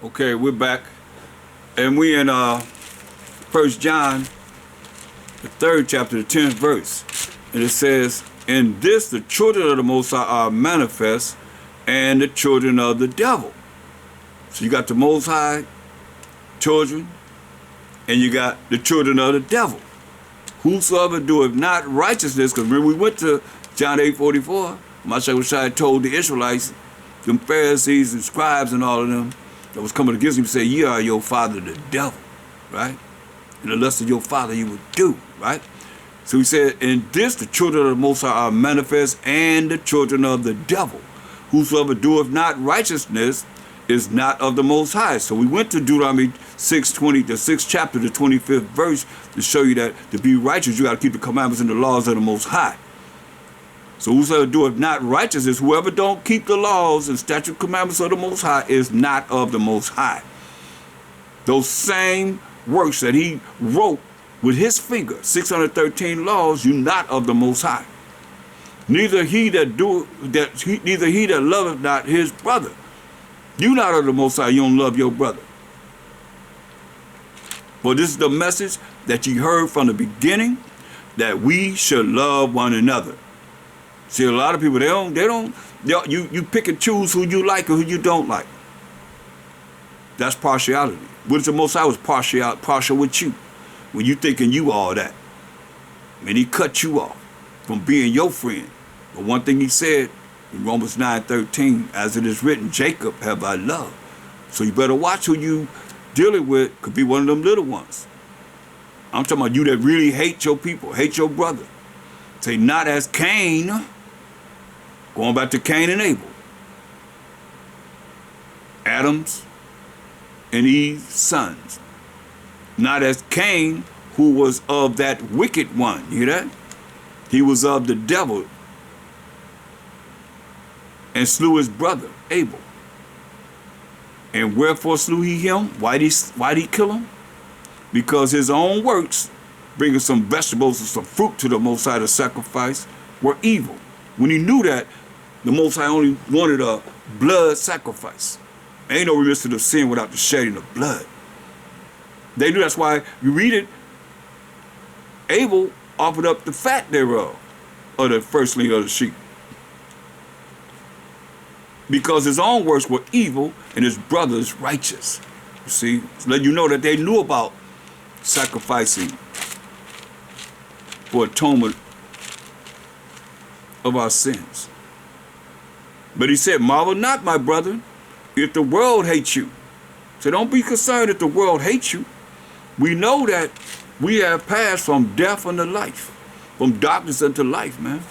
Okay, we're back, and we in First John, the 3rd chapter, the 10th verse, and it says, "In this the children of the Most High are manifest, and the children of the devil." So you got the Most High children, and you got the children of the devil. Whosoever doeth not righteousness, because remember we went to John 8:44. Mashiach told the Israelites, them Pharisees and scribes and all of them that was coming against him, say, "Ye are your father the devil," right? And the lust of your father you would do, right? So he said, "In this the children of the Most High are manifest, and the children of the devil. Whosoever doeth not righteousness is not of the Most High." So we went to Deuteronomy 6:20, the 6th chapter, the 25th verse, to show you that to be righteous, you got to keep the commandments and the laws of the Most High. So whosoever doeth not righteousness, whoever don't keep the laws and statute commandments of the Most High is not of the Most High. Those same works that he wrote with his finger, 613 laws, you not of the Most High. Neither he that loveth not his brother. You not of the Most High, you don't love your brother. But this is the message that you heard from the beginning, that we should love one another. See, a lot of people, you pick and choose who you like and who you don't like. That's partiality. What if the Most High was partial with you when you thinking you all that? And he cut you off from being your friend. But one thing he said in Romans 9:13, "As it is written, Jacob have I loved." So you better watch who you dealing with. Could be one of them little ones. I'm talking about you that really hate your people, hate your brother. Say, not as Cain. Going back to Cain and Abel. Adam's and Eve's sons. Not as Cain, who was of that wicked one. You hear that? He was of the devil and slew his brother, Abel. And wherefore slew he him? Why'd he kill him? Because his own works, bringing some vegetables and some fruit to the Most High to sacrifice, were evil. When he knew that, the Most High only wanted a blood sacrifice. Ain't no remission of sin without the shedding of blood. They knew. That's why you read it. Abel offered up the fat thereof, of the firstling of the sheep, because his own works were evil and his brother's righteous. You see, to let you know that they knew about sacrificing for atonement of our sins. But he said, "Marvel not, my brethren, if the world hates you." So don't be concerned if the world hates you. We know that we have passed from death unto life, from darkness unto life, man.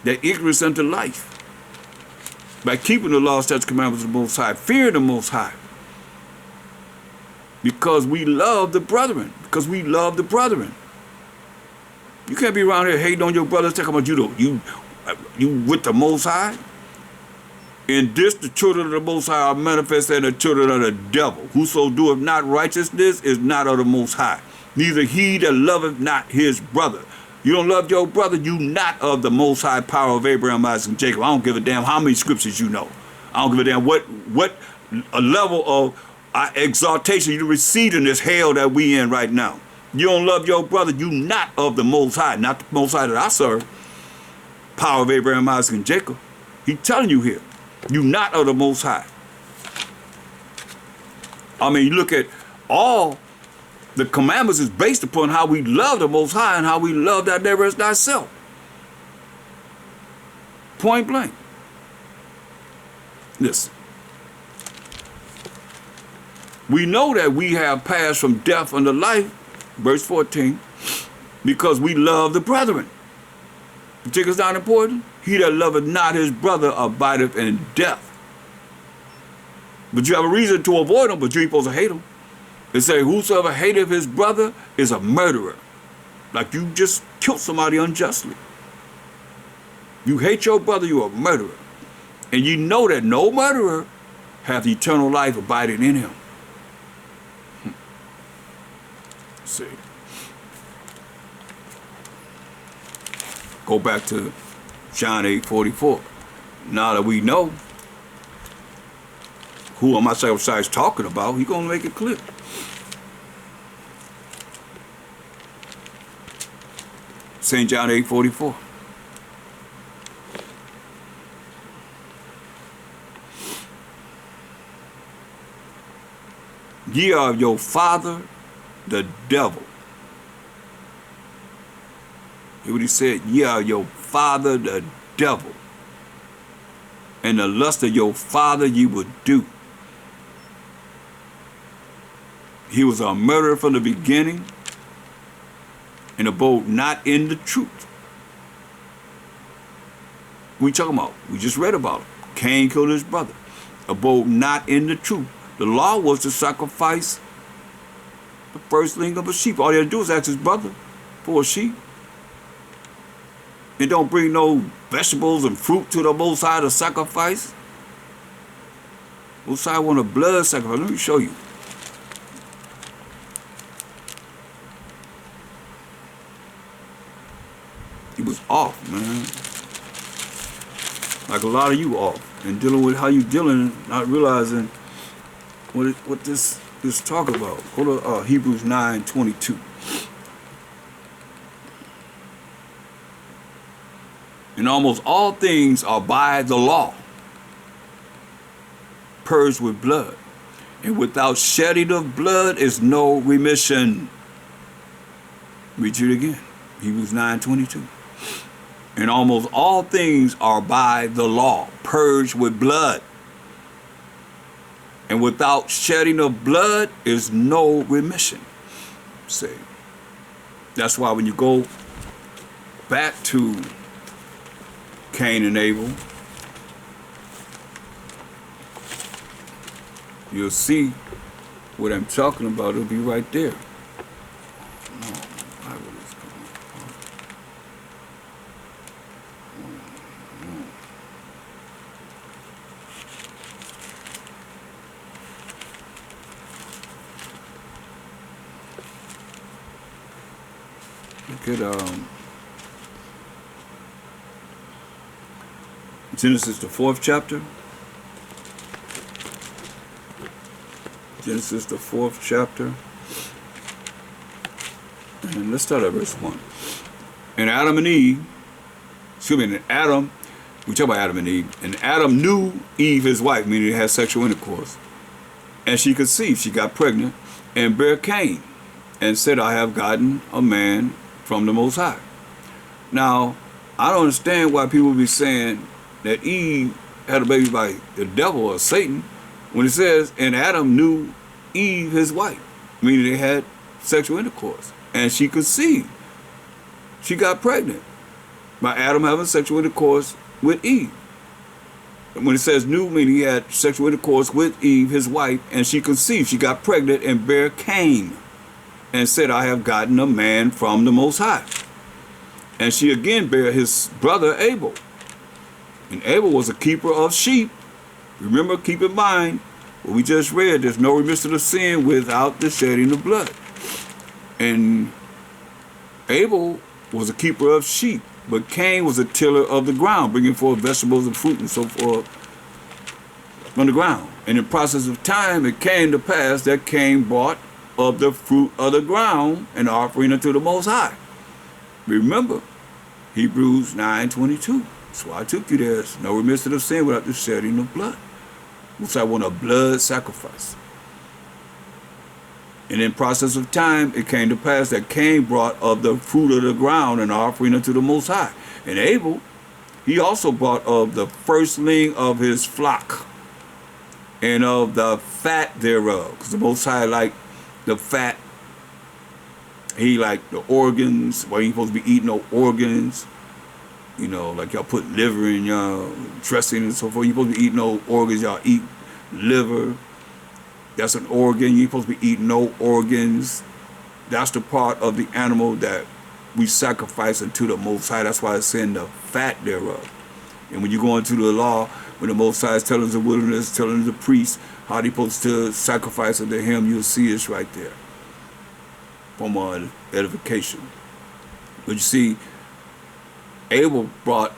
That ignorance unto life. By keeping the law, statutes, commandments of the Most High, fearing the Most High. Because we love the brethren. Because we love the brethren. You can't be around here hating on your brothers, talking about you with the Most High. "In this the children of the Most High are manifest, and the children of the devil. Whoso doeth not righteousness is not of the Most High. Neither he that loveth not his brother." You don't love your brother, you not of the Most High power of Abraham, Isaac, and Jacob. I don't give a damn how many scriptures you know. I don't give a damn what a level of exaltation you received in this hell that we in right now. You don't love your brother, you not of the Most High. Not the Most High that I serve. Power of Abraham, Isaac, and Jacob. He's telling you here. You not of the Most High. I mean, you look at all the commandments is based upon how we love the Most High and how we love thy neighbor as thyself. Point blank. Listen. We know that we have passed from death unto life, verse 14, because we love the brethren. You think it's not important? "He that loveth not his brother abideth in death." But you have a reason to avoid him, but you ain't supposed to hate him. They say, "Whosoever hateth his brother is a murderer." Like you just killed somebody unjustly. You hate your brother, you're a murderer. And you know that no murderer hath eternal life abiding in him. See. Go back to John 8:44. Now that we know who uncircumcised is talking about, he's going to make it clear. St. John 8:44. Ye are of your father, the devil. Hear what he said? Ye are your father, the devil. And the lust of your father ye would do. He was a murderer from the beginning and abode not in the truth. We talking about? We just read about it. Cain killed his brother. Abode not in the truth. The law was to sacrifice the firstling of a sheep. All he had to do is ask his brother for a sheep. And don't bring no vegetables and fruit to the Most High to sacrifice. Most High want a blood sacrifice. Let me show you. He was off, man. Like a lot of you off. And dealing with how you dealing, not realizing what this talk about. Go to Hebrews 9:22. And almost all things are by the law, purged with blood. And without shedding of blood is no remission. Read it again. Hebrews 9:22. And almost all things are by the law, purged with blood. And without shedding of blood is no remission. See, that's why when you go back to Cain and Abel, you'll see what I'm talking about. It'll be right there. Look at Genesis, the 4th chapter. Genesis, the 4th chapter. And let's start at verse 1. And Adam and Eve, and Adam, we talk about Adam and Eve, and Adam knew Eve, his wife, meaning they had sexual intercourse. And she conceived, she got pregnant, and bare Cain, and said, I have gotten a man from the Most High. Now, I don't understand why people be saying that Eve had a baby by the devil or Satan, when it says, and Adam knew Eve, his wife, meaning they had sexual intercourse, and she conceived. She got pregnant by Adam having sexual intercourse with Eve. And when it says knew, meaning he had sexual intercourse with Eve, his wife, and she conceived. She got pregnant and bare Cain, and said, I have gotten a man from the Most High. And she again bare his brother Abel. And Abel was a keeper of sheep. Remember, keep in mind, what we just read, there's no remission of sin without the shedding of blood. And Abel was a keeper of sheep, but Cain was a tiller of the ground, bringing forth vegetables and fruit and so forth from the ground. And in process of time, it came to pass that Cain brought of the fruit of the ground an offering unto the Most High. Remember, Hebrews 9:22. That's why I took you there. There's no remission of sin without the shedding of blood. Which I want a blood sacrifice. And in process of time, it came to pass that Cain brought of the fruit of the ground an offering unto the Most High. And Abel, he also brought of the firstling of his flock and of the fat thereof. Because the Most High liked the fat. He liked the organs. Well, he ain't supposed to be eating no organs. You know, like y'all put liver in y'all dressing and so forth. You supposed to be eating no organs. Y'all eat liver. That's an organ. You ain't supposed to be eating no organs. That's the part of the animal that we sacrifice unto the Most High. That's why it's in the fat thereof. And when you go into the law, when the Most High is telling the wilderness, telling the priest how they supposed to sacrifice unto him, you'll see it's right there. From edification. But you see, Abel brought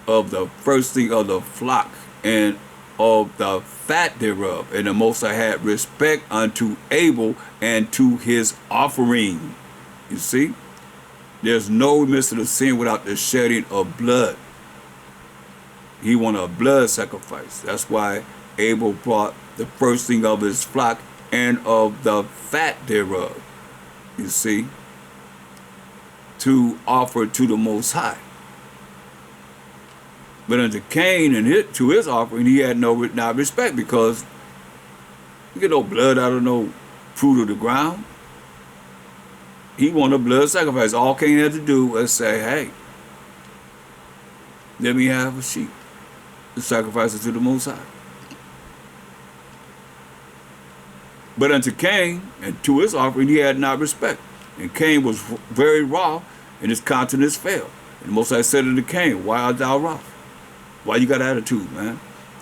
of the first thing of the flock and of the fat thereof. And the Most High had respect unto Abel and to his offering. You see? There's no remission of sin without the shedding of blood. He wanted a blood sacrifice. That's why Abel brought the first thing of his flock and of the fat thereof. You see? To offer to the Most High. But unto Cain and to his offering, he had not respect, because you get no blood out of no fruit of the ground. He wanted a blood sacrifice. All Cain had to do was say, hey, let me have a sheep to sacrifice it to the Most High. But unto Cain and to his offering, he had not respect. And Cain was very wroth, and his countenance fell. And the Most High said unto Cain, why art thou wroth? Why you got attitude, man?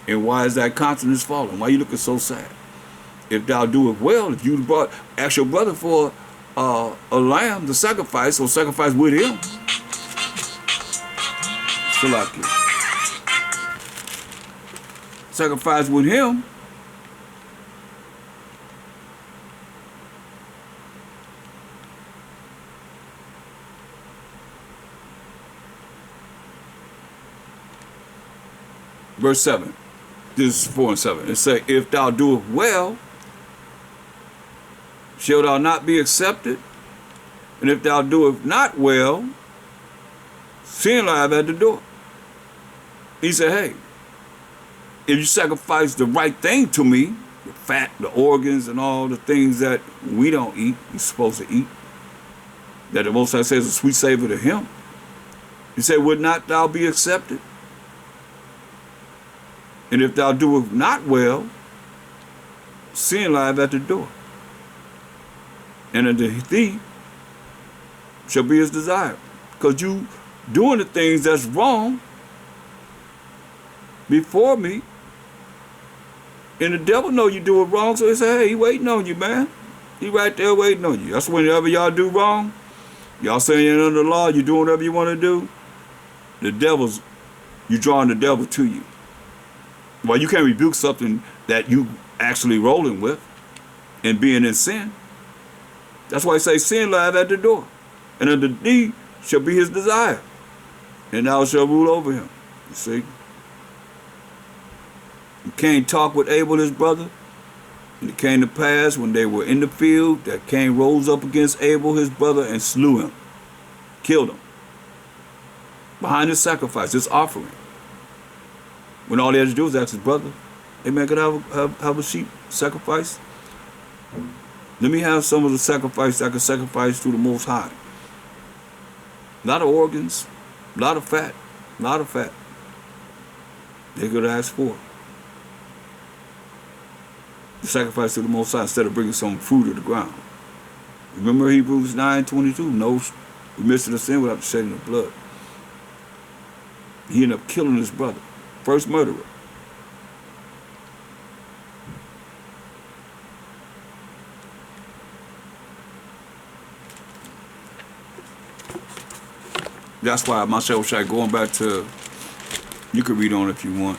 And why is that countenance falling? Why you looking so sad? If thou do it well, if you ask your brother for a lamb to sacrifice, or sacrifice with him, sacrifice with him, verse 7. This is 4 and 7. It say, if thou doest well, shalt thou not be accepted? And if thou doest not well, sin lieth at the door. He said, hey, if you sacrifice the right thing to me, the fat, the organs, and all the things that we don't eat, you're supposed to eat, that the Most High says a sweet savor to him. He said, would not thou be accepted? And if thou doest not well, sin lieth at the door. And unto thee shall be his desire. Because you doing the things that's wrong before me, and the devil know you do it wrong, so he say, hey, he waiting on you, man. He right there waiting on you. That's whenever y'all do wrong, y'all saying you're under the law, you doing whatever you want to do, you drawing the devil to you. Well, you can't rebuke something that you actually rolling with and being in sin. That's why he say sin lieth at the door. And unto thee shall be his desire. And thou shalt rule over him. You see? You can't talk with Abel, his brother. And it came to pass when they were in the field that Cain rose up against Abel, his brother, and slew him. Killed him. Behind his sacrifice, his offering. When all he had to do was ask his brother, hey man, could I have a sheep sacrifice? Let me have some of the sacrifice I can sacrifice to the Most High. A lot of organs, a lot of fat, They could ask for the sacrifice to the Most High instead of bringing some fruit of the ground. Remember Hebrews 9:22, no remission of sin without the shedding of blood. He ended up killing his brother. First murderer. That's why myself Shai going back to, you could read on if you want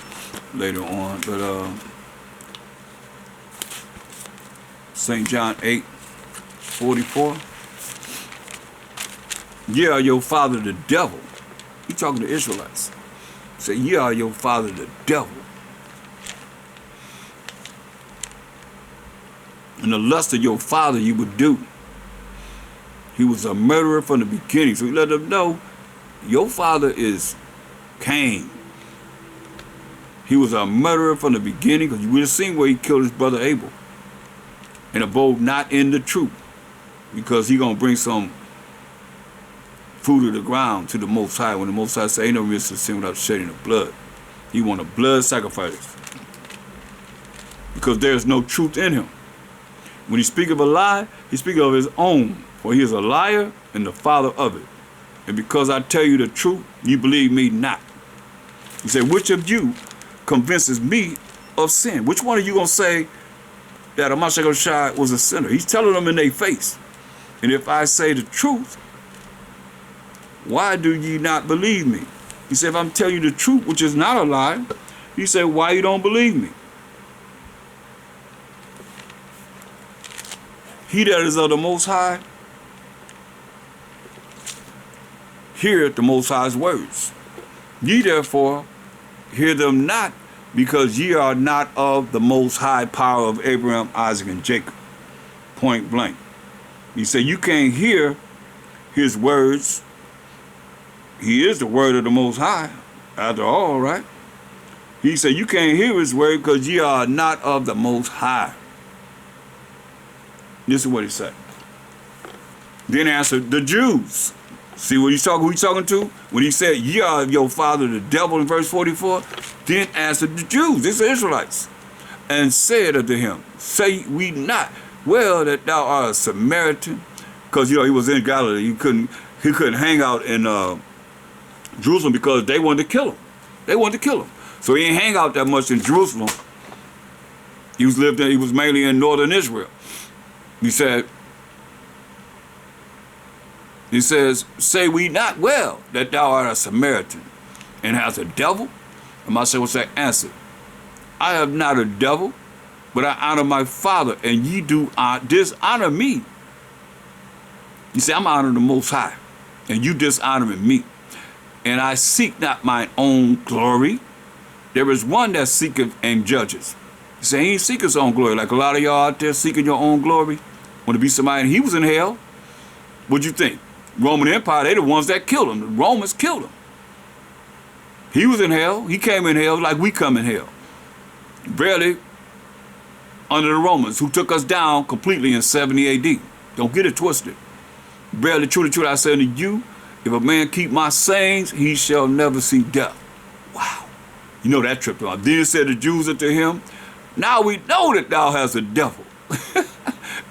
later on, but St. John 8:44. Ye are your father the devil. He talking to Israelites. Say, ye are your father the devil. And the lust of your father you would do. He was a murderer from the beginning. So he let them know, your father is Cain. He was a murderer from the beginning, because you would have seen where he killed his brother Abel. And abode not in the truth, because he going to bring some fruit of the ground to the Most High. When the Most High say, ain't no remission of sin without shedding of blood. He want a blood sacrifice, because there's no truth in him. When he speak of a lie, he speak of his own, for he is a liar and the father of it. And because I tell you the truth, you believe me not. He said, which of you convinces me of sin? Which one of you gonna say that Amashak Shai was a sinner? He's telling them in their face. And if I say the truth, why do ye not believe me? He said, if I'm telling you the truth, which is not a lie, He said, why you don't believe me? He that is of the Most High, heareth the Most High's words. Ye therefore hear them not, because ye are not of the Most High power of Abraham, Isaac, and Jacob. Point blank. He said, you can't hear his words. He is the word of the Most High, after all, right? He said, you can't hear his word because ye are not of the Most High. This is what he said. Then answered the Jews. See what he's talking, who he's talking to? When he said, ye are of your father the devil in verse 44, then answered the Jews, this is the Israelites, and said unto him, say we not, well, that thou art a Samaritan? Because, he was in Galilee. He couldn't hang out in Jerusalem because they wanted to kill him. They wanted to kill him. So he didn't hang out that much in Jerusalem. He was mainly in northern Israel. He says, say we not well that thou art a Samaritan and hast a devil? And my son will say, answer, I have not a devil, but I honor my Father, and ye do dishonor me. You say, I'm honoring the Most High, and you dishonoring me. And I seek not mine own glory. There is one that seeketh and judges. You say, he ain't seeking his own glory. Like a lot of y'all out there seeking your own glory. Want to be somebody, and he was in hell. What'd you think? Roman Empire, they the ones that killed him. The Romans killed him. He was in hell. He came in hell like we come in hell. Barely under the Romans, who took us down completely in 70 AD. Don't get it twisted. Barely, truly, I say unto you, if a man keep my sayings, he shall never see death. Wow. You know that tripped him out. Then said the Jews unto him, now we know that thou hast a devil.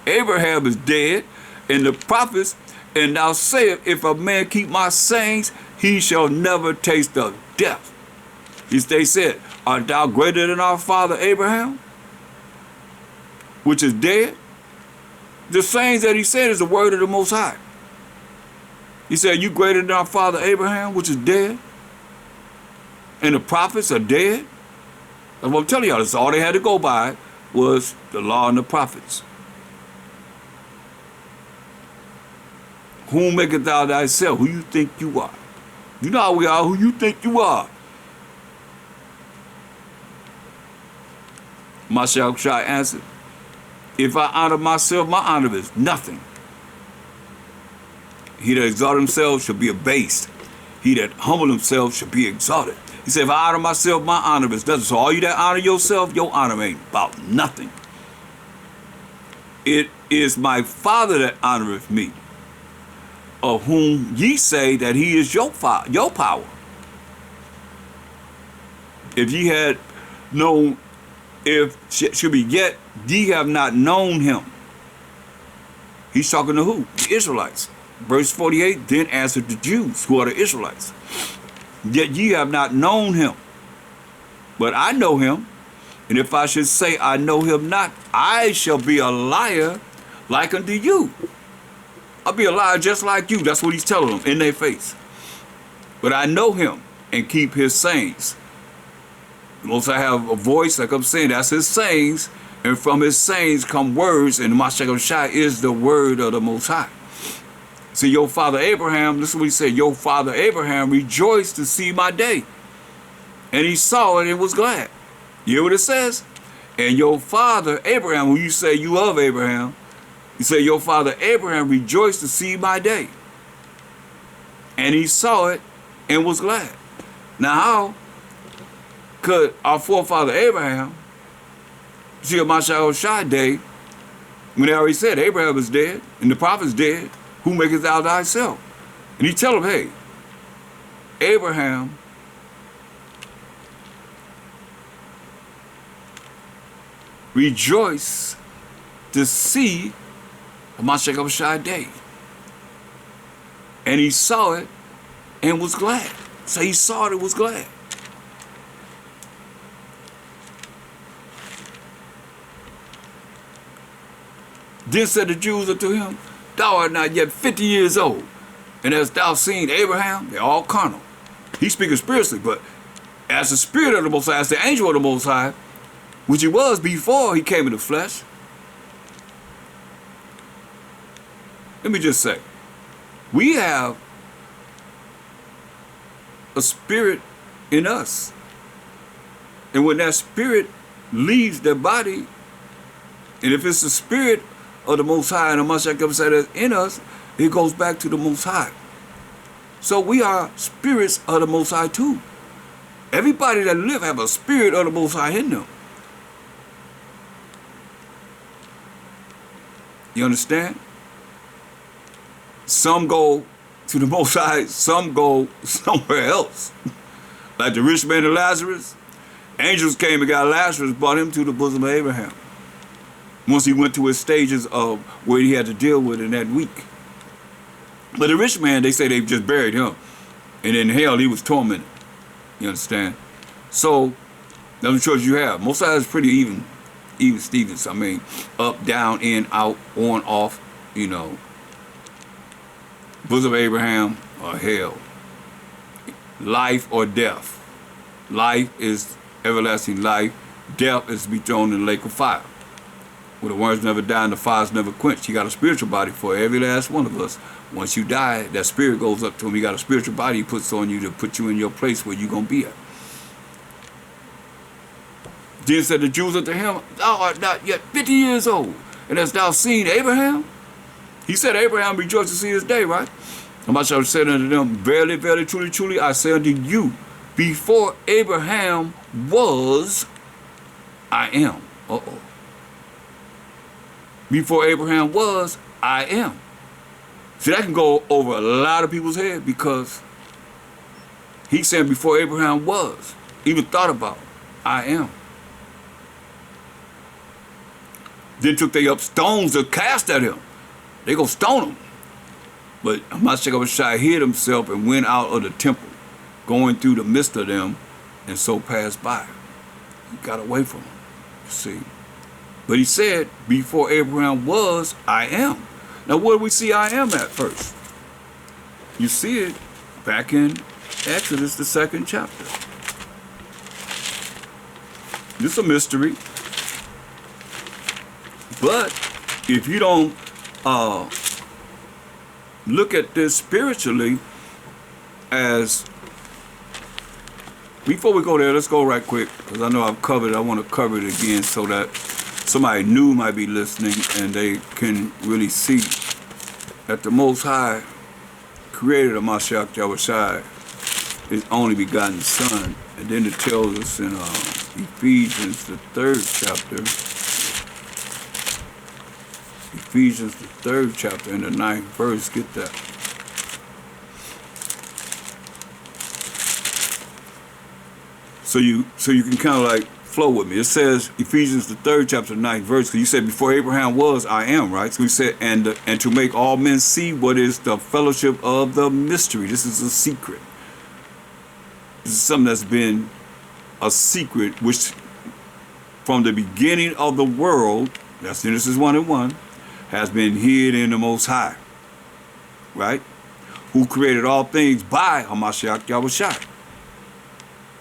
Abraham is dead, and the prophets, and thou sayest, if a man keep my sayings, he shall never taste of death. They said, art thou greater than our father Abraham, which is dead? The sayings that he said is the word of the Most High. He said, you greater than our father Abraham, which is dead? And the prophets are dead? That's what I'm telling y'all. That's all they had to go by was the law and the prophets. Whom makest thou thyself? Who you think you are? You know how we are, who you think you are. Mashiach answered, if I honor myself, my honor is nothing. He that exalt himself shall be abased. He that humble himself shall be exalted. He said, if I honor myself, my honor is nothing. So all you that honor yourself, your honor ain't about nothing. It is my Father that honoreth me, of whom ye say that he is your power. If ye had known, should be yet, ye have not known him. He's talking to who? The Israelites. Verse 48, then answered the Jews, who are the Israelites. Yet ye have not known him, but I know him. And if I should say I know him not, I shall be a liar like unto you. I'll be a liar just like you. That's what he's telling them in their face. But I know him and keep his sayings. Most I have a voice, like I'm saying, that's his sayings. And from his sayings come words, and Mashiach is the word of the Most High. See, your father Abraham, this is what he said, your father Abraham rejoiced to see my day. And he saw it and was glad. You hear what it says? And your father Abraham, who you say you of Abraham, you say your father Abraham rejoiced to see my day. And he saw it and was glad. Now how could our forefather Abraham see a Mashiach day when they already said Abraham is dead and the prophet's dead? Who maketh thou thyself? And he tell him, hey, Abraham rejoiced to see a Mashiach day. And he saw it and was glad. So he saw it and was glad. Then said the Jews unto him, thou art not yet 50 years old, and hast thou seen Abraham? They're all carnal. He's speaking spiritually, but as the spirit of the Most High, as the angel of the Most High, which he was before he came in the flesh. Let me just say, we have a spirit in us. And when that spirit leaves their body, and if it's the spirit of the Most High and the Mashiach said that's in us, it goes back to the Most High. So we are spirits of the Most High too. Everybody that live have a spirit of the Most High in them. You understand? Some go to the Most High, some go somewhere else. Like the rich man and Lazarus, angels came and got Lazarus, brought him to the bosom of Abraham. Once he went to his stages of where he had to deal with in that week. But the rich man, they say they just buried him. And in hell, he was tormented. You understand? So, that's the choice you have. Most High is pretty even Stevens. I mean, up, down, in, out, on, off, you know. Bosom of Abraham or hell. Life or death. Life is everlasting life. Death is to be thrown in the lake of fire, where the worms never die and the fires never quench. He got a spiritual body for every last one of us. Once you die, that spirit goes up to him. He got a spiritual body he puts on you to put you in your place where you're going to be at. Then said the Jews unto him, thou art not yet 50 years old, and hast thou seen Abraham? He said, Abraham rejoiced to see his day, right? And I shall say unto them, verily, verily, truly, truly, I say unto you, before Abraham was, I am. Before Abraham was, I am. See, that can go over a lot of people's head, because he's saying before Abraham was, even thought about, I am. Then took they up stones to cast at him. They go stone him. But Mashiach hid himself and went out of the temple, going through the midst of them, and so passed by. He got away from them, you see. But he said, before Abraham was, I am. Now, where do we see I am at first? You see it back in Exodus, the 2nd chapter. It's a mystery. But if you don't look at this spiritually as, before we go there, let's go right quick, because I know I've covered it. I want to cover it again so that somebody new might be listening and they can really see that the Most High created a Mashiach Yahushua, his only begotten Son. And then it tells us in Ephesians, the 3rd chapter, Ephesians, the 3rd chapter, in the 9th verse, get that. So you can kind of like flow with me. It says, Ephesians, the 3rd chapter, 9th verse, because you said, before Abraham was, I am, right? So he said, and to make all men see what is the fellowship of the mystery. This is a secret. This is something that's been a secret, which from the beginning of the world, that's Genesis 1:1, has been hid in the Most High, right? Who created all things by Hamashiach Yahushua.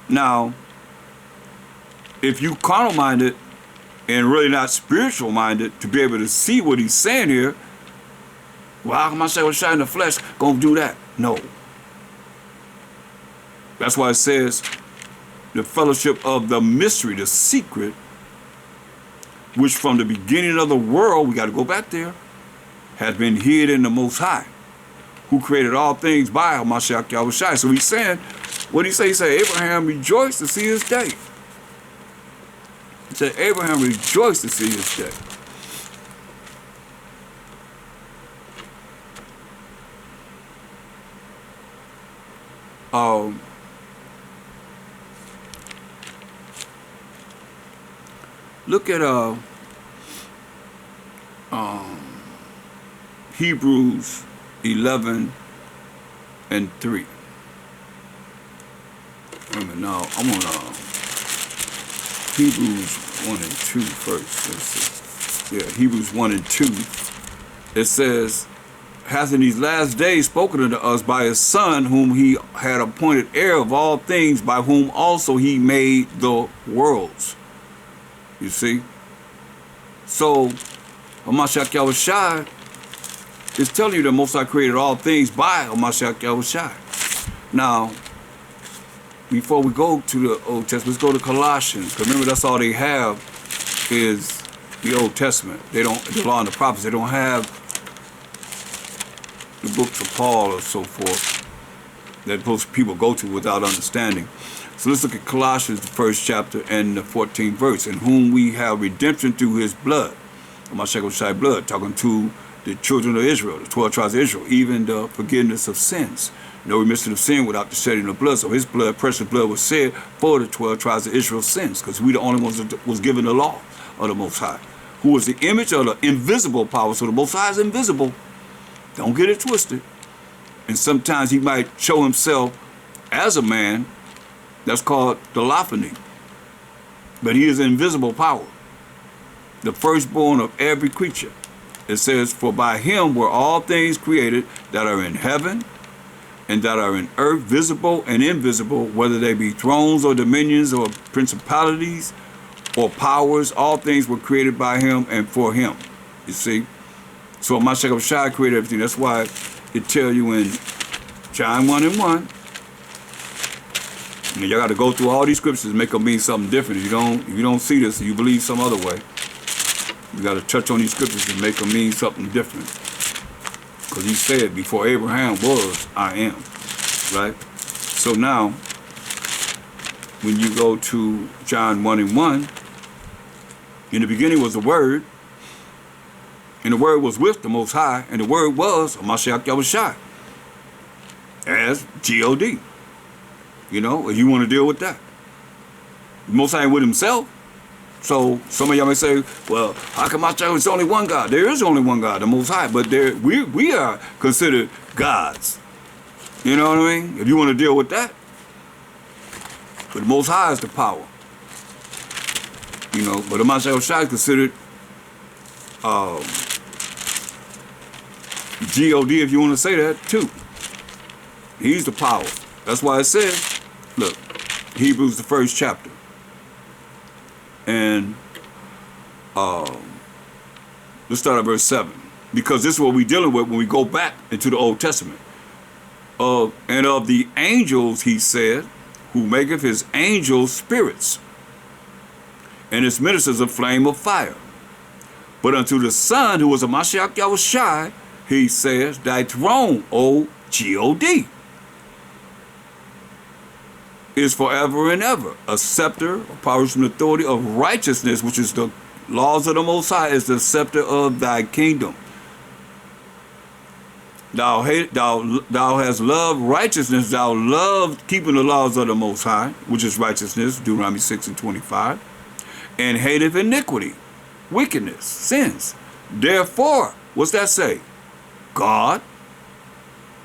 Now, if you carnal-minded and really not spiritual-minded to be able to see what he's saying here, well, how Hamashiach Yahushua in the flesh gonna do that? No. That's why it says the fellowship of the mystery, the secret, which from the beginning of the world, we got to go back there, has been hid in the Most High, who created all things by Hamashiach Yahushua. So he's saying, what did he say? He said, Abraham rejoiced to see his day. He said, Abraham rejoiced to see his day. Look at Hebrews 11:3. Wait a minute, now I'm on Hebrews 1:2 first. Let's see. Yeah, Hebrews 1:2. It says, hath in these last days spoken unto us by his Son, whom he had appointed heir of all things, by whom also he made the worlds. You see? So, Hamashiach Yahushua is telling you that Most High created all things by Hamashiach Yahushua. Now, before we go to the Old Testament, let's go to Colossians. Because remember, that's all they have is the Old Testament. They don't, the law and the prophets, they don't have the books of Paul or so forth that most people go to without understanding. So let's look at Colossians, the 1st chapter and the 14th verse. In whom we have redemption through his blood, Hamashiach blood, talking to the children of Israel, the 12 tribes of Israel, even the forgiveness of sins. No remission of sin without the shedding of blood. So his blood, precious blood, was shed for the 12 tribes of Israel's sins, because we the only ones that was given the law of the Most High, who is the image of the invisible power. So the Most High is invisible. Don't get it twisted. And sometimes he might show himself as a man. That's called theophany. But he is invisible power, the firstborn of every creature. It says, for by him were all things created that are in heaven and that are in earth, visible and invisible, whether they be thrones or dominions or principalities or powers. All things were created by him and for him. You see? So Hamashiach created everything. That's why it tell you in John 1:1, y'all got to go through all these scriptures and make them mean something different. If you don't see this, you believe some other way. You got to touch on these scriptures and make them mean something different. Because he said, before Abraham was, I am. Right? So now, when you go to John 1:1, in the beginning was the Word, and the Word was with the Most High, and the Word was Hamashiach Yahushua, as G-O-D. You know, if you want to deal with that. The Most High with himself. So some of y'all may say, well, how come it's only one God? There is only one God, the Most High, but we are considered gods. You know what I mean? If you want to deal with that. But the Most High is the power. You know, but the Hamashiach is considered G-O-D, if you want to say that, too. He's the power. That's why it says, look, Hebrews, the 1st chapter. And let's start at verse 7. Because this is what we're dealing with when we go back into the Old Testament. And of the angels, he said, who maketh his angels spirits, and his ministers a flame of fire. But unto the Son, who was a Hamashiach Yahushua, he says, thy throne, O G-O-D, is forever and ever. A scepter, a power and authority of righteousness, which is the laws of the Most High, is the scepter of thy kingdom. Thou hast loved righteousness, thou loved keeping the laws of the Most High, which is righteousness, Deuteronomy 6:25, and hateth iniquity, wickedness, sins. Therefore, what's that say? God,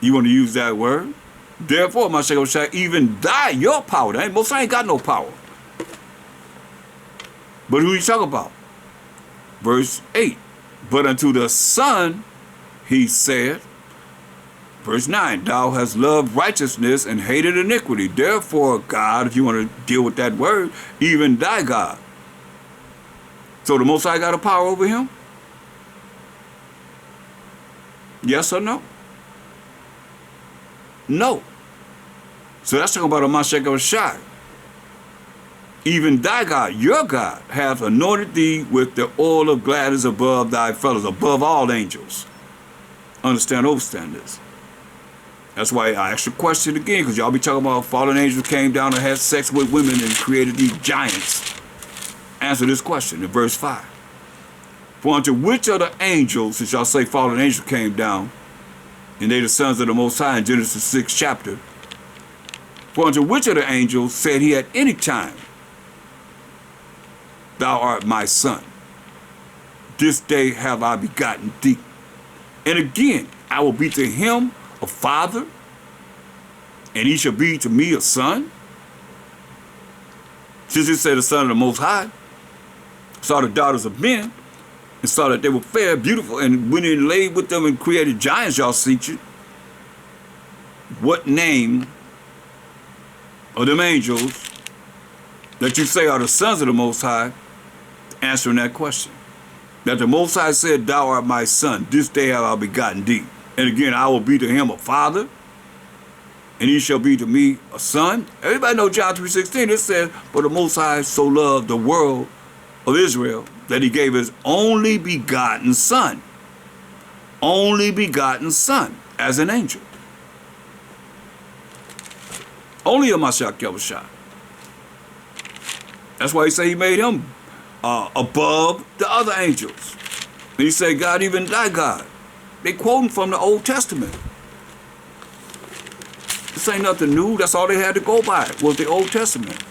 you want to use that word? Therefore, Hamashiach, even your power. That ain't, Most High ain't got no power. But who you talking about? Verse 8. But unto the Son, he said, verse 9, thou hast loved righteousness and hated iniquity. Therefore, God, if you want to deal with that word, even thy God. So the Most High got a power over him? Yes or no? No. So that's talking about Hamashiach Yahushua. Even thy God, your God, hath anointed thee with the oil of gladness above thy fellows, above all angels. Understand this. That's why I asked the question again, because y'all be talking about fallen angels came down and had sex with women and created these giants. Answer this question in verse 5. For unto which of the angels, since y'all say fallen angels came down, and they the sons of the Most High in Genesis 6 chapter, for unto which of the angels said he at any time, thou art my son, this day have I begotten thee. And again, I will be to him a father, and he shall be to me a son. Since it said the son of the Most High saw the daughters of men, and saw that they were fair, beautiful, and went in and laid with them and created giants, y'all see it. What name of them angels that you say are the sons of the Most High, answering that question? That the Most High said, thou art my son, this day have I begotten thee. And again, I will be to him a father, and he shall be to me a son. Everybody know John 3:16. It says, for the Most High so loved the world of Israel that he gave his only begotten son. Only begotten son as an angel. Only a Mashiach Yahushua. That's why he said he made him above the other angels. And he said, God, even thy God. They quoting from the Old Testament. This ain't nothing new. That's all they had to go by, was the Old Testament.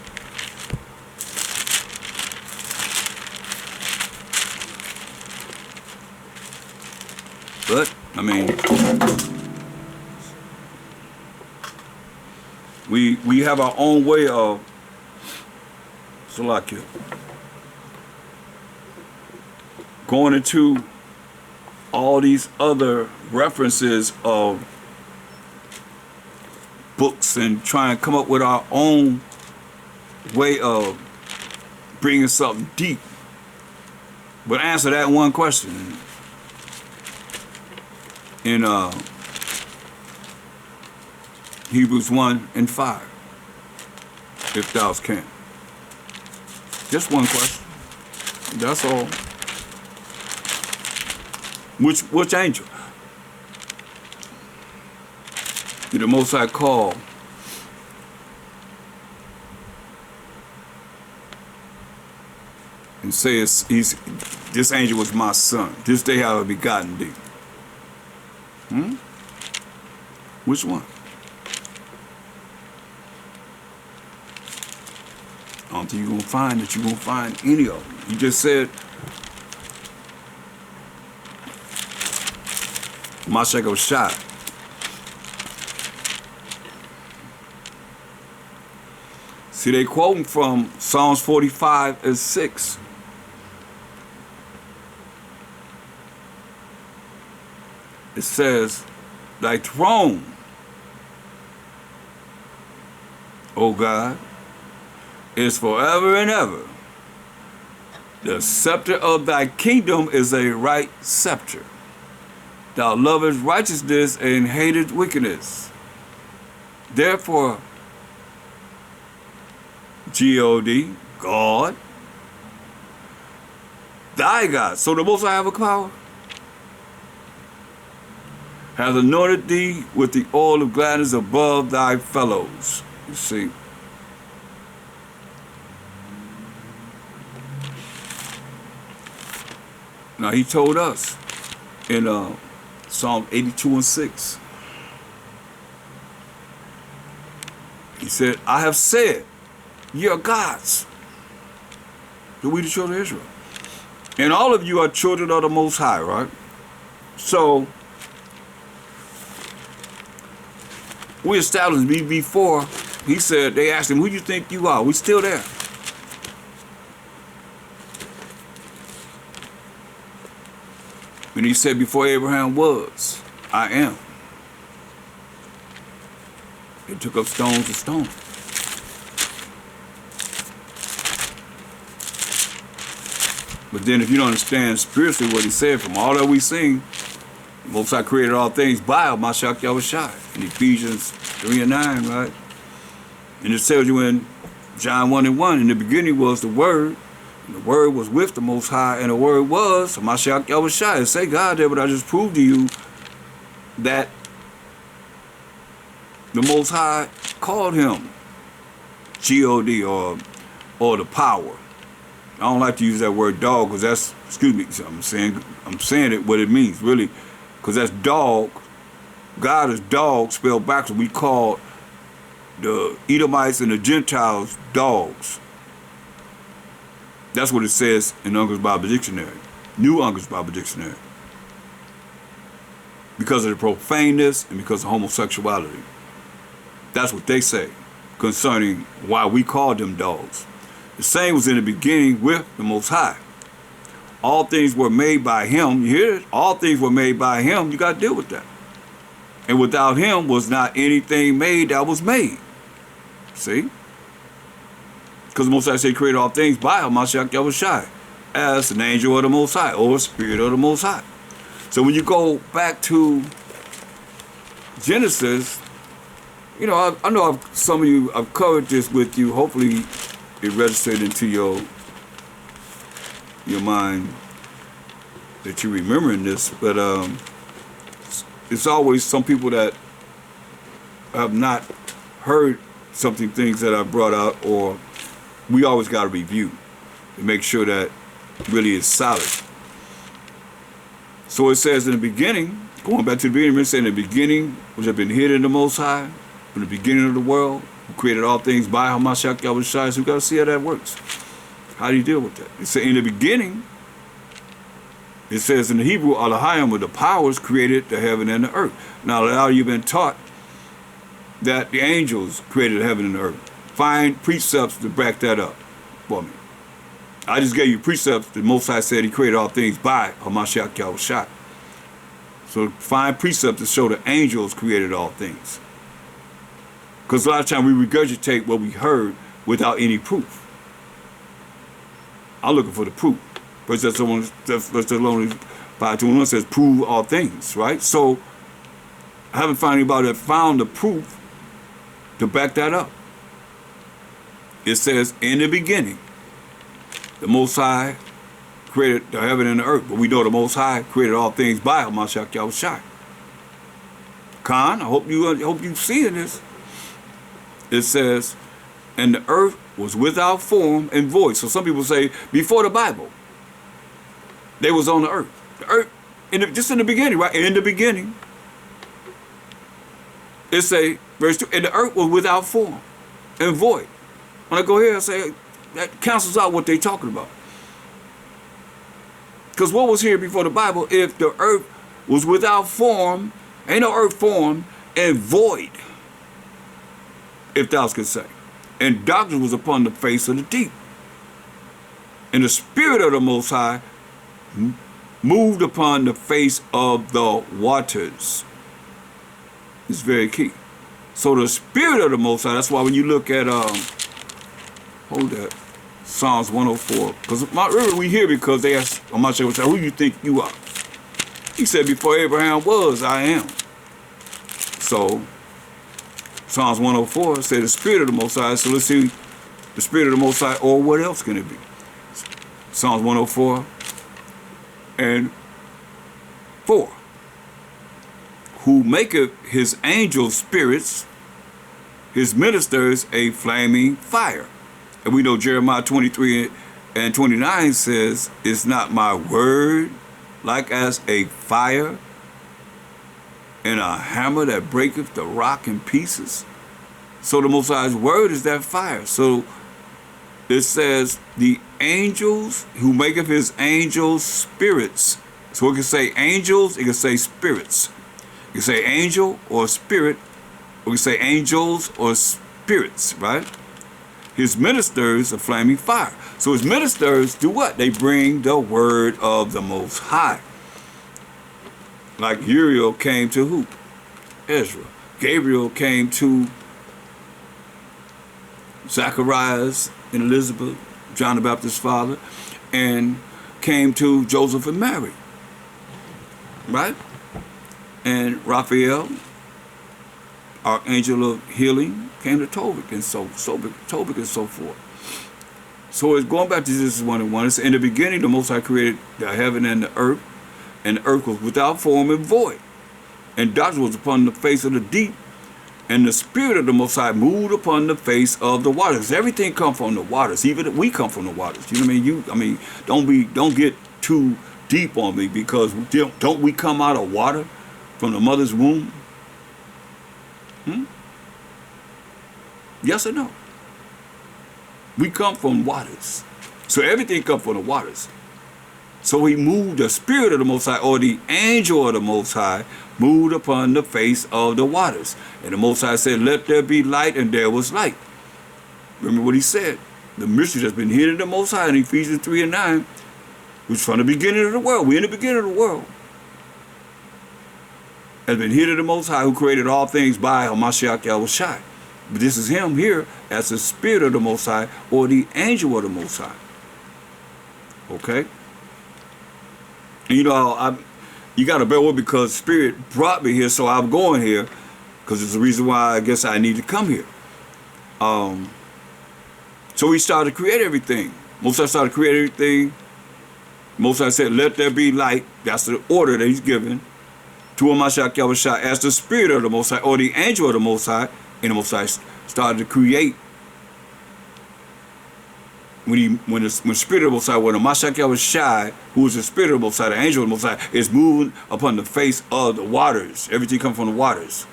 But, I mean, we have our own way of Salakia going into all these other references of books and trying to come up with our own way of bringing something deep. But answer that one question in Hebrews 1:5, if thou can. Just one question. That's all. Which angel did the Most High call and say this angel was my son? This day have I begotten thee. Which one? I don't think you're going to find that you're going to find any of them. You just said, Mashiach was shot. See, they quoting from Psalms 45:6. It says, thy throne, O God, is forever and ever. The scepter of thy kingdom is a right scepter. Thou lovest righteousness and hatest wickedness. Therefore, G-O-D, God, thy God. So the Most High have a power. Has anointed thee with the oil of gladness above thy fellows. You see. Now he told us in Psalm 82:6. He said, I have said, ye are gods. So we the children of Israel. And all of you are children of the Most High, right? So we established before, he said, they asked him, who do you think you are? We still there. And he said, before Abraham was, I am. They took up stones to stone. But then if you don't understand spiritually what he said, from all that we sing, Most High created all things by Mashiach Yahushua in Ephesians 3:9, right? And it tells you in John 1:1, in the beginning was the Word, and the Word was with the Most High, and the Word was Mashiach Yahushua. It say God there, but I just proved to you that the Most High called him G-O-D, or the power. I don't like to use that word dog because that's, excuse me, I'm saying it what it means, really, because that's dog. God is dog spelled backwards. We call the Edomites and the Gentiles dogs. That's what it says in Uncle's Bible Dictionary, New Uncle's Bible Dictionary. Because of the profaneness and because of homosexuality. That's what they say concerning why we call them dogs. The same was in the beginning with the Most High. all things were made by him. You hear it? All things were made by him. You got to deal with that. And without him was not anything made that was made. See? Because the Most High said he created all things by Hamashiach Yahushai as an angel of the Most High or spirit of the Most High. So when you go back to Genesis, you know, I know some of you, I've covered this with you. Hopefully it registered into your mind that you're remembering this. But it's always some people that have not heard things that I brought out, or we always got to review to make sure that really is solid. So it says in the beginning, going back to the beginning, it says in the beginning, which have been hidden in the Most High, from the beginning of the world, who created all things by Hamashiach Yahushai. So we got to see how that works. How do you deal with that? It says in the beginning, it says in the Hebrew, Elohim, with the powers created the heaven and the earth. Now, how you've been taught that the angels created the heaven and the earth. Find precepts to back that up for me. I just gave you precepts. The Most High said he created all things by Hamashiach Yahushai. So find precepts to show the angels created all things. Because a lot of times we regurgitate what we heard without any proof. I'm looking for the proof. First Thessalonians 5:21 says, prove all things, right? So I haven't found anybody that found the proof to back that up. It says, in the beginning, the Most High created the heaven and the earth. But we know the Most High created all things by Hamashiach Yahushai. Khan, I hope you seeing this. It says, and the earth was without form and void. So some people say, before the Bible, they was on the earth. The earth, just in the beginning, right? In the beginning, it say, verse 2, and the earth was without form and void. When I go here, I say, that cancels out what they're talking about. Because what was here before the Bible, if the earth was without form, ain't no earth form, and void, if thou could say. And darkness was upon the face of the deep. And the Spirit of the Most High moved upon the face of the waters. It's very key. So the Spirit of the Most High, that's why when you look at, hold that, Psalms 104. Because we hear because they ask, I'm not sure who you think you are. He said, before Abraham was, I am. So Psalms 104 said the Spirit of the Most High. So let's see the Spirit of the Most High, or what else can it be? Psalms 104 and 4. Who maketh his angels spirits, his ministers a flaming fire. And we know Jeremiah 23 and 29 says, is not my word like as a fire and a hammer that breaketh the rock in pieces? So the Most High's word is that fire. So it says the angels, who maketh his angels spirits. So it can say angels, it can say spirits. It can say angel or spirit, or it can say angels or spirits, right? His ministers a flaming fire. So his ministers do what? They bring the word of the Most High. Like Uriel came to who? Ezra. Gabriel came to Zacharias and Elizabeth, John the Baptist's father, and came to Joseph and Mary. Right? And Raphael, archangel of healing, came to Tobit and so forth. So it's going back to Genesis 1:1. It's in the beginning the Most High created the heaven and the earth was without form and void. And darkness was upon the face of the deep, and the Spirit of the Most High moved upon the face of the waters. Everything come from the waters. Even we come from the waters. You know what I mean? Don't get too deep on me, because don't we come out of water from the mother's womb? Yes or no? We come from waters. So everything comes from the waters. So he moved, the Spirit of the Most High, or the angel of the Most High, moved upon the face of the waters. And the Most High said, let there be light, and there was light. Remember what he said. The mystery that's been hidden in the Most High in Ephesians 3:9. which from the beginning of the world, we're in the beginning of the world, has been hid of the Most High, who created all things by Hamashiach Yahushai. But this is him here as the Spirit of the Most High, or the angel of the Most High. Okay? And you got to bear with me because Spirit brought me here, so I'm going here because it's the reason why I guess I need to come here. So he started to create everything. Most High started to create everything. Most High said, let there be light. That's the order that he's given to Hamashiach Yahushua as the Spirit of the Most High, or the angel of the Most High. And the Most High started to create. When the Spirit of the Most High, when Hamashiach Yahushua, who is the Spirit of the Most High, the angel of the Most High, is moving upon the face of the waters. Everything comes from the waters.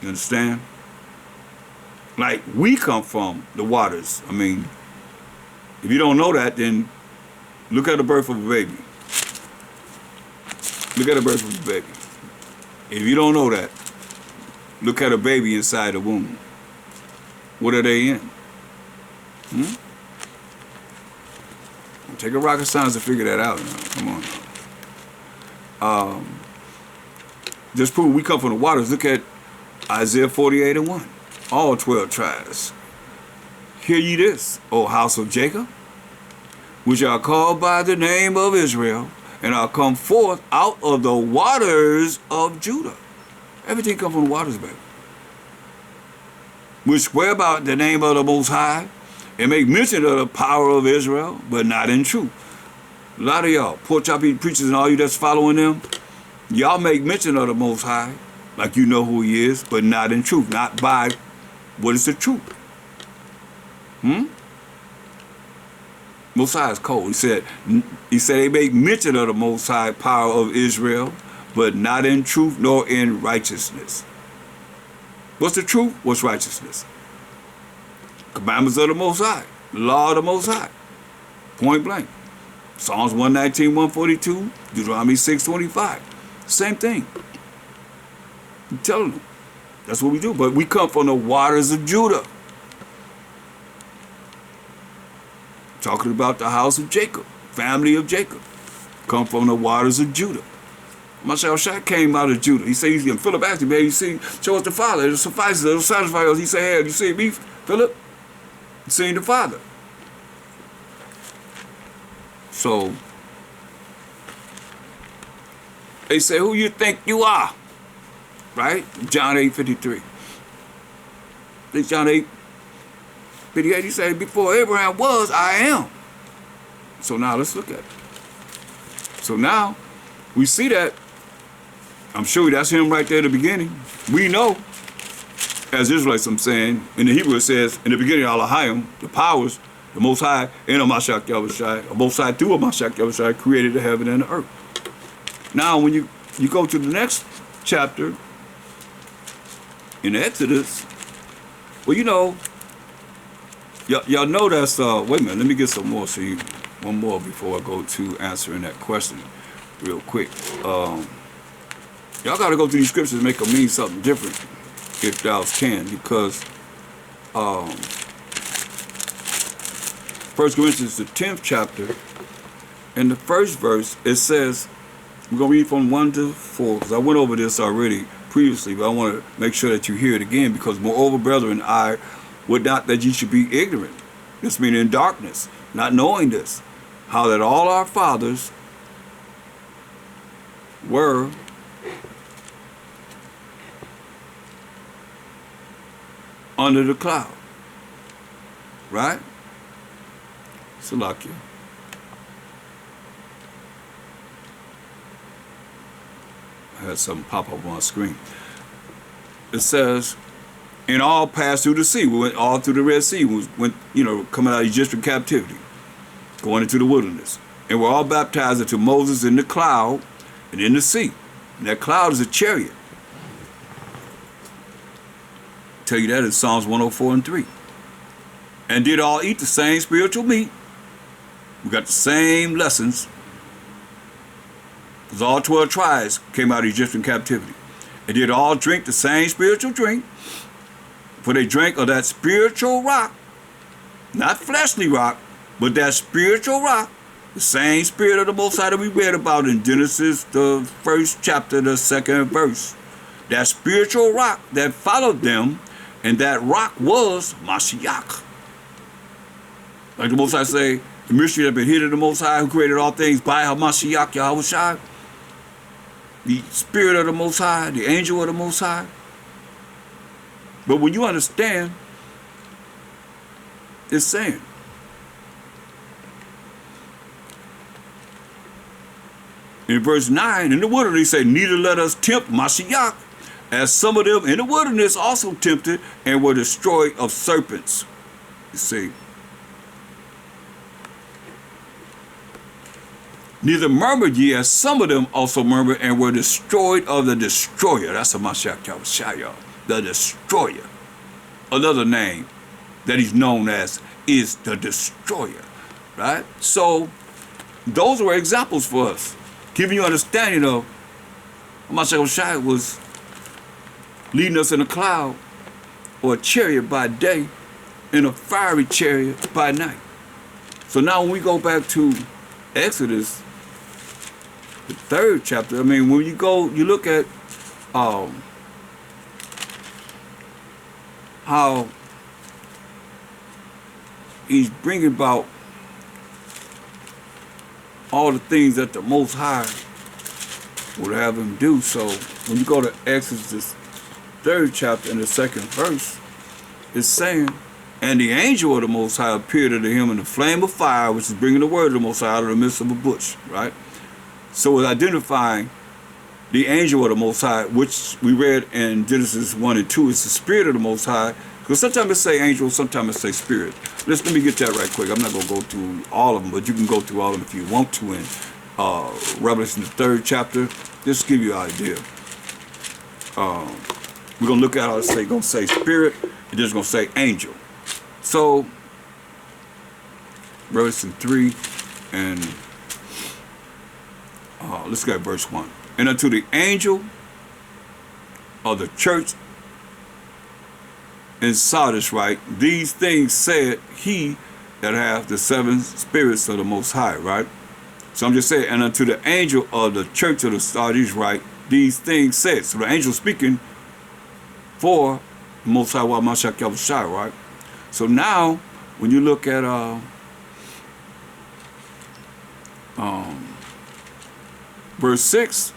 You understand? Like we come from the waters. I mean, if you don't know that, then look at the birth of a baby. Look at the birth of a baby. If you don't know that, look at a baby inside the womb. What are they in? Take a rocket science to figure that out. Come on. Just prove we come from the waters. Look at Isaiah 48:1. All 12 tribes. Hear ye this, O house of Jacob, which are called by the name of Israel, and are come forth out of the waters of Judah. Everything comes from the waters, baby. Which swear about the name of the Most High, and make mention of the power of Israel, but not in truth. A lot of y'all, pork chop eating preachers and all you that's following them, y'all make mention of the Most High, like you know who he is, but not in truth, not by what is the truth. Most High is cold. He said they make mention of the Most High power of Israel, but not in truth nor in righteousness. What's the truth? What's righteousness? Commandments of the Most High, law of the Most High, point blank. Psalms 119, 142, Deuteronomy 6:25, same thing. I'm telling them, that's what we do. But we come from the waters of Judah. Talking about the house of Jacob, family of Jacob, come from the waters of Judah. Mashiach came out of Judah. He said, Philip asked him, man, you see, show us the Father. It suffices, it'll satisfy us. He said, hey, you see me, Philip? You seen the Father. So, they say, who you think you are? Right? John 8:53. John 8:58, he said, before Abraham was, I am. So now let's look at it. So now, we see that. I'm sure that's him right there at the beginning. We know, as Israelites I'm saying, in the Hebrew it says, in the beginning, Elohim, the powers, the Most High, and Hamashiach Yahushua, the Most High through Hamashiach Yahushua created the heaven and the earth. Now, when you go to the next chapter, in Exodus, well, y'all know that's, wait a minute, let me get some more, one more before I go to answering that question real quick. Y'all got to go through these scriptures and make them mean something different, if thou can, because 1 Corinthians, the 10th chapter, in the first verse, it says, we're going to read from 1 to 4, because I went over this already previously, but I want to make sure that you hear it again, because moreover, brethren, I would not that ye should be ignorant, this meaning in darkness, not knowing this, how that all our fathers were under the cloud. Right? Salakia. I had something pop up on the screen. It says, and all passed through the sea. We went all through the Red Sea. We went, coming out of Egyptian captivity, going into the wilderness. And we're all baptized into Moses in the cloud and in the sea. And that cloud is a chariot. Tell you that in Psalms 104:3. And did all eat the same spiritual meat. We got the same lessons. Because all 12 tribes came out of Egyptian captivity. And did all drink the same spiritual drink. For they drank of that spiritual rock. Not fleshly rock, but that spiritual rock. The same Spirit of the Most High that we read about in Genesis, the 1st chapter, the 2nd verse. That spiritual rock that followed them, and that rock was Mashiach. Like the Most High say, the mystery that been hidden of the Most High, who created all things by Mashiach Yahushua. The Spirit of the Most High, the angel of the Most High. But when you understand, it's saying, in verse 9, in the wilderness, he said, neither let us tempt Mashiach, as some of them in the wilderness also tempted and were destroyed of serpents. You see. Neither murmured ye, as some of them also murmured and were destroyed of the destroyer. That's a Mashiach Yahushua, the destroyer. Another name that he's known as is the destroyer, right? So those were examples for us, giving you understanding of Mashiach Yahushua was leading us in a cloud or a chariot by day, in a fiery chariot by night. So now when we go back to Exodus, the 3rd chapter, I mean, when you go, you look at how he's bringing about all the things that the Most High would have him do. So when you go to Exodus 3rd chapter in the 2nd verse, it's saying, and the angel of the Most High appeared unto him in the flame of fire, which is bringing the word of the Most High out of the midst of a bush, right? So it's identifying the angel of the Most High, which we read in Genesis 1 and 2, is the Spirit of the Most High. Because sometimes it say angel, sometimes it say spirit. Let me get that right quick. I'm not going to go through all of them, but you can go through all of them if you want to in Revelation, the 3rd chapter. Just to give you an idea. We're going to look at how it's going to say spirit, and just going to say angel. So, Revelation 3, and let's go at verse 1. And unto the angel of the church in Sardis write, these things said he that hath the 7 spirits of the Most High, right? So I'm just saying, and unto the angel of the church of the Sardis write, these things said. So the angel speaking for the Most High Mashiach Yahushua, right? So now, when you look at verse 6,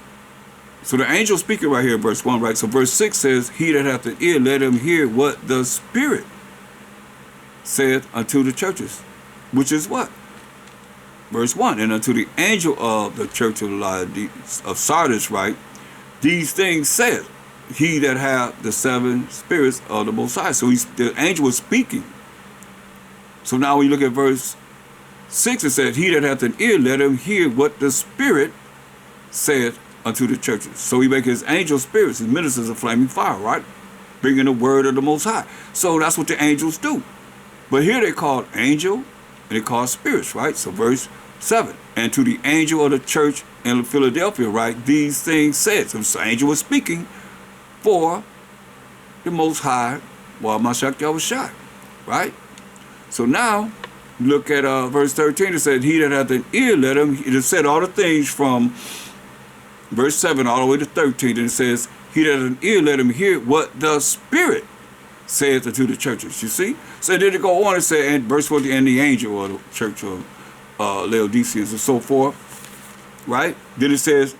so the angel speaking right here, verse 1, right? So verse 6 says, he that hath an ear, let him hear what the Spirit saith unto the churches. Which is what? Verse 1, and unto the angel of the church of Sardis, right? These things saith he that hath the 7 spirits of the Most High. So the angel was speaking. So now when you look at verse 6, it says, he that hath an ear, let him hear what the Spirit saith unto the churches. So he make his angel spirits, his ministers of flaming fire, right? Bringing the word of the Most High. So that's what the angels do. But here they called angel, and they called spirits, right? So verse 7, and to the angel of the church in Philadelphia, right? These things said. So the angel was speaking for the Most High, Mashiach Yahushua, right? So now, look at verse 13. It said, he that hath an ear, let him. It said all the things from verse 7 all the way to 13. And it says, he that hath an ear, let him hear what the Spirit saith unto the churches. You see? So then it go on and say, and verse 14, and the angel of the church of Laodiceans and so forth, right? Then it says,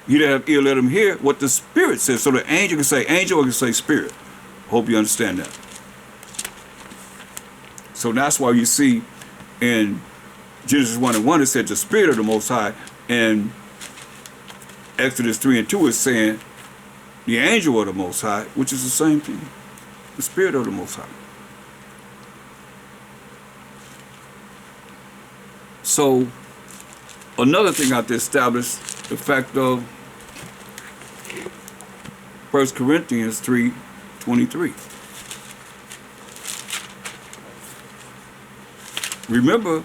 he that hath ear, let him hear what the Spirit says. So the angel can say angel or can say spirit. Hope you understand that. So that's why you see in Genesis 1 and 1, it said the Spirit of the Most High. And Exodus 3 and 2 is saying the angel of the Most High, which is the same thing. The Spirit of the Most High. So another thing I have to establish the fact of 1 Corinthians 3:23. Remember,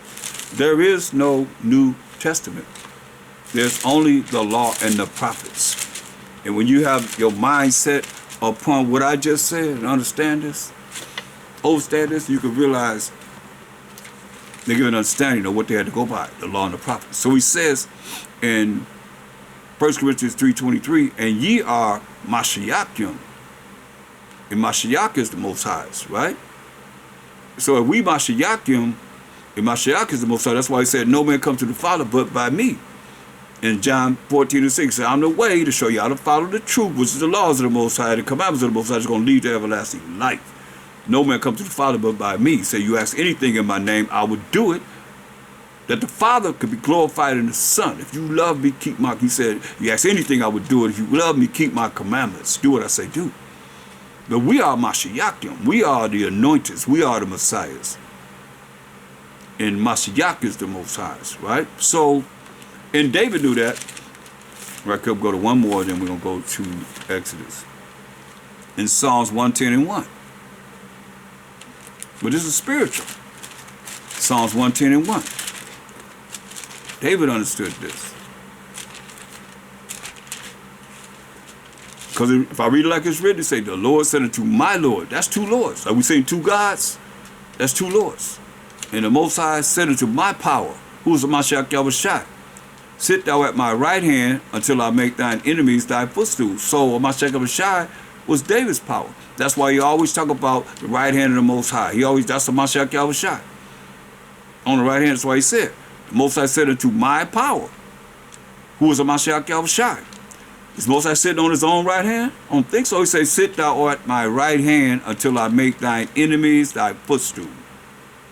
there is no New Testament. There's only the law and the prophets. And when you have your mindset upon what I just said and understand this, you can realize They give an understanding of what they had to go by, the law and the prophets. So he says in 1 Corinthians 3:23, and ye are Mashiachim. And Mashiach is the Most High's, right? So if we Mashiachim, and Mashiach is the Most High, that's why he said, no man comes to the Father but by me. In John 14:6, he said, I'm the way to show you how to follow the truth, which is the laws of the Most High, the commandments of the Most High is going to lead to everlasting life. No man comes to the Father but by me. Say, you ask anything in my name, I would do it, that the Father could be glorified in the Son. If you love me, keep my, he said, you ask anything, I would do it. If you love me, keep my commandments. Do what I say do. But we are Mashiachim. We are the anointeds. We are the Messiahs. And Mashiach is the Most High's, right? So, and David knew that. Right, we'll go to one more, then we're going to go to Exodus. In Psalms 110 and 1. But this is spiritual. Psalms 110 and 1. David understood this. Because if I read it like it's written, it say, the Lord said unto my Lord. That's two Lords. Are we saying two gods? That's two Lords. And the Most High said unto my power, who is the Mashiach Yahushua, sit thou at my right hand until I make thine enemies thy footstool. So Mashiach Yahushua was David's power. That's why you always talk about the right hand of the Most High. That's the Mashiach Yahushua. On the right hand, that's why he said, the Most High said unto my power, who is the Mashiach Yahushua. Is Most High sitting on his own right hand? I don't think so. He says, sit thou at my right hand until I make thine enemies thy footstool.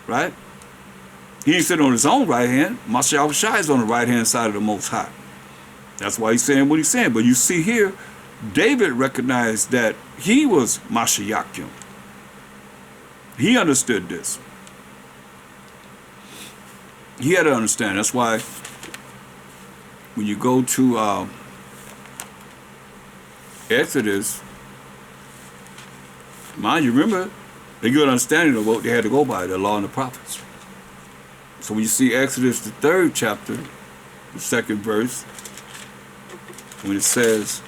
Right? He ain't sitting on his own right hand. Mashiach Yahushua is on the right hand side of the Most High. That's why he's saying what he's saying. But you see here, David recognized that he was Mashiachim. He understood this. He had to understand. That's why when you go to Exodus, mind you, remember, they get an understanding of what they had to go by, the law and the prophets. So when you see Exodus, the 3rd chapter, the 2nd verse, when it says,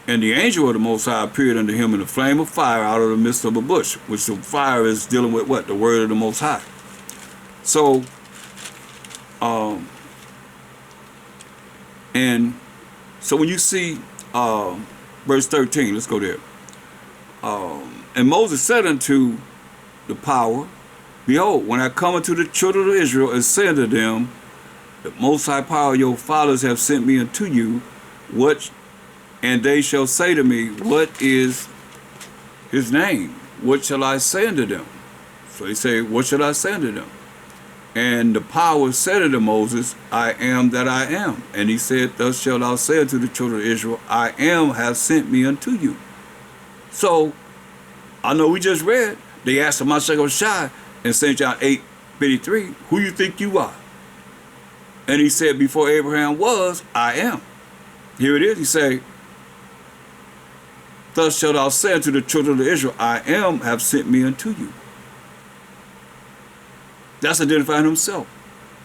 and the angel of the Most High appeared unto him in a flame of fire out of the midst of a bush, which the fire is dealing with what? The word of the Most High. So, and so when you see verse 13, let's go there. And Moses said unto the power, behold, when I come unto the children of Israel and say unto them, the Most High power your fathers have sent me unto you, and they shall say to me, what is his name? What shall I say unto them? So he say, what shall I say unto them? And the power said unto Moses, I am that I am. And he said, thus shalt thou say unto the children of Israel, I am have sent me unto you. So, I know we just read, they asked the Mashiach Yahushua in St. John 8:53, who you think you are? And he said, before Abraham was, I am. Here it is, he said, thus shalt thou say unto the children of Israel, I am have sent me unto you. That's identifying himself.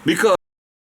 Because